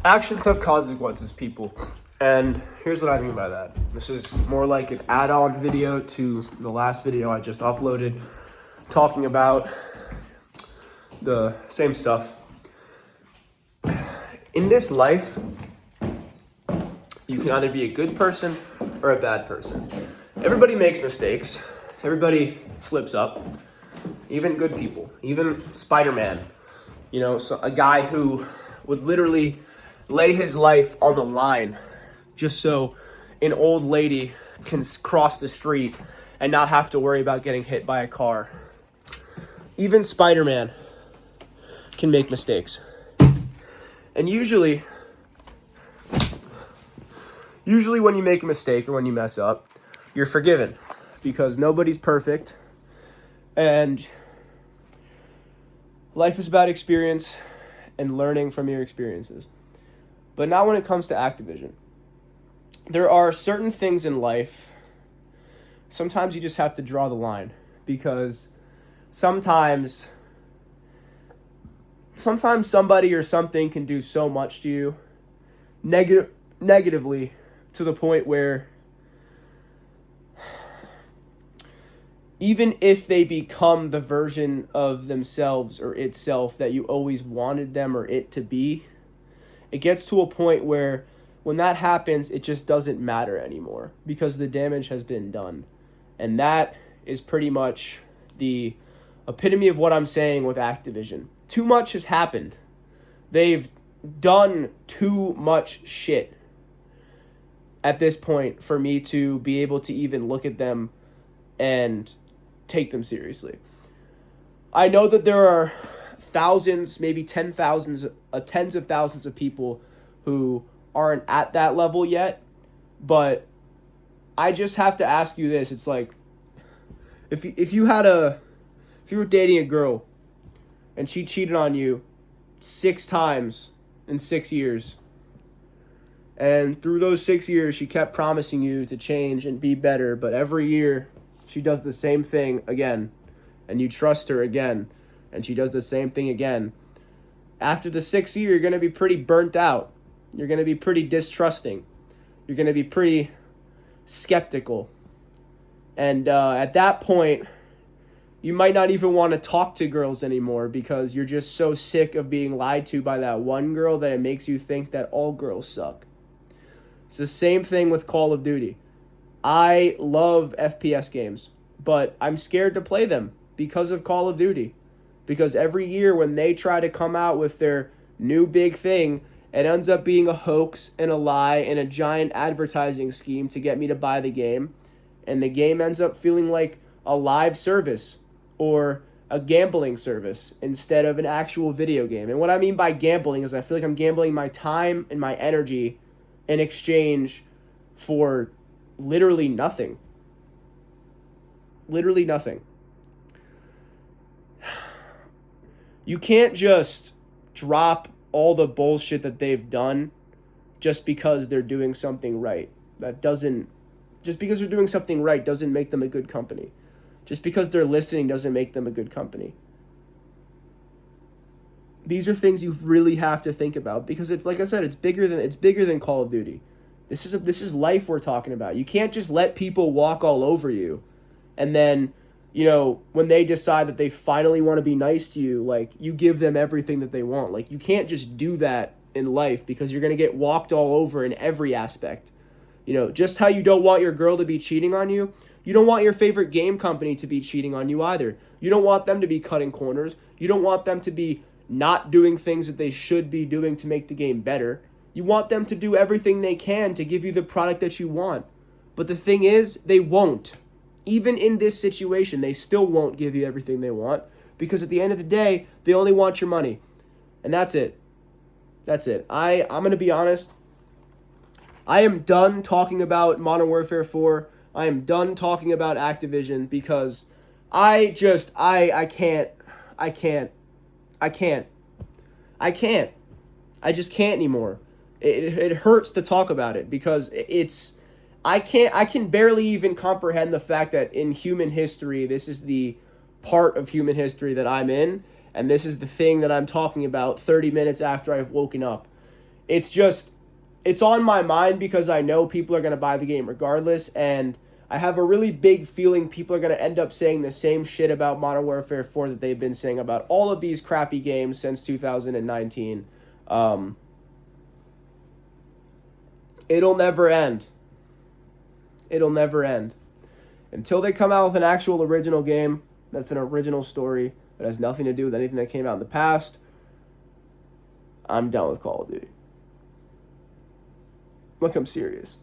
Actions have consequences, people. And here's what I mean by that. This is more like an add-on video to the last video I just uploaded, talking about the same stuff. In this life, you can either be a good person or a bad person. Everybody makes mistakes. Everybody slips up. Even good people. Even Spider-Man. You know, so a guy who would literally lay his life on the line just so an old lady can cross the street and not have to worry about getting hit by a car. Even Spider-Man can make mistakes. And usually when you make a mistake or when you mess up, you're forgiven because nobody's perfect. And life is about experience and learning from your experiences. But not when it comes to Activision. There are certain things in life, sometimes you just have to draw the line because sometimes somebody or something can do so much to you negatively to the point where even if they become the version of themselves or itself that you always wanted them or it to be, it gets to a point where when that happens, it just doesn't matter anymore because the damage has been done. And that is pretty much the epitome of what I'm saying with Activision. Too much has happened. They've done too much shit at this point for me to be able to even look at them and take them seriously. I know that there are thousands, maybe tens of thousands of people who aren't at that level yet, but I just have to ask you this. It's like, if you were dating a girl and she cheated on you 6 times in 6 years, and through those 6 years she kept promising you to change and be better, but every year she does the same thing again, and you trust her again, and she does the same thing again. After the 6th year, you're going to be pretty burnt out. You're going to be pretty distrusting. You're going to be pretty skeptical. And at that point, you might not even want to talk to girls anymore because you're just so sick of being lied to by that one girl that it makes you think that all girls suck. It's the same thing with Call of Duty. I love FPS games, but I'm scared to play them because of Call of Duty. Because every year when they try to come out with their new big thing, it ends up being a hoax and a lie and a giant advertising scheme to get me to buy the game. And the game ends up feeling like a live service or a gambling service instead of an actual video game. And what I mean by gambling is I feel like I'm gambling my time and my energy in exchange for literally nothing. Literally nothing. You can't just drop all the bullshit that they've done just because they're doing something right. Just because they're doing something right doesn't make them a good company. Just because they're listening doesn't make them a good company. These are things you really have to think about because it's like I said, it's bigger than Call of Duty. This is life we're talking about. You can't just let people walk all over you and then, you know, when they decide that they finally want to be nice to you, like, you give them everything that they want. Like, you can't just do that in life because you're going to get walked all over in every aspect. You know, just how you don't want your girl to be cheating on you, you don't want your favorite game company to be cheating on you either. You don't want them to be cutting corners. You don't want them to be not doing things that they should be doing to make the game better. You want them to do everything they can to give you the product that you want. But the thing is, they won't. Even in this situation, they still won't give you everything they want because at the end of the day, they only want your money. And that's it. That's it. I'm going to be honest. I am done talking about Modern Warfare 4. I am done talking about Activision because I just can't anymore. It hurts to talk about it because I can barely even comprehend the fact that in human history, this is the part of human history that I'm in, and this is the thing that I'm talking about 30 minutes after I've woken up. It's just, it's on my mind because I know people are going to buy the game regardless, and I have a really big feeling people are going to end up saying the same shit about Modern Warfare 4 that they've been saying about all of these crappy games since 2019. It'll never end. It'll never end. Until they come out with an actual original game that's an original story that has nothing to do with anything that came out in the past, I'm done with Call of Duty. Look, I'm serious.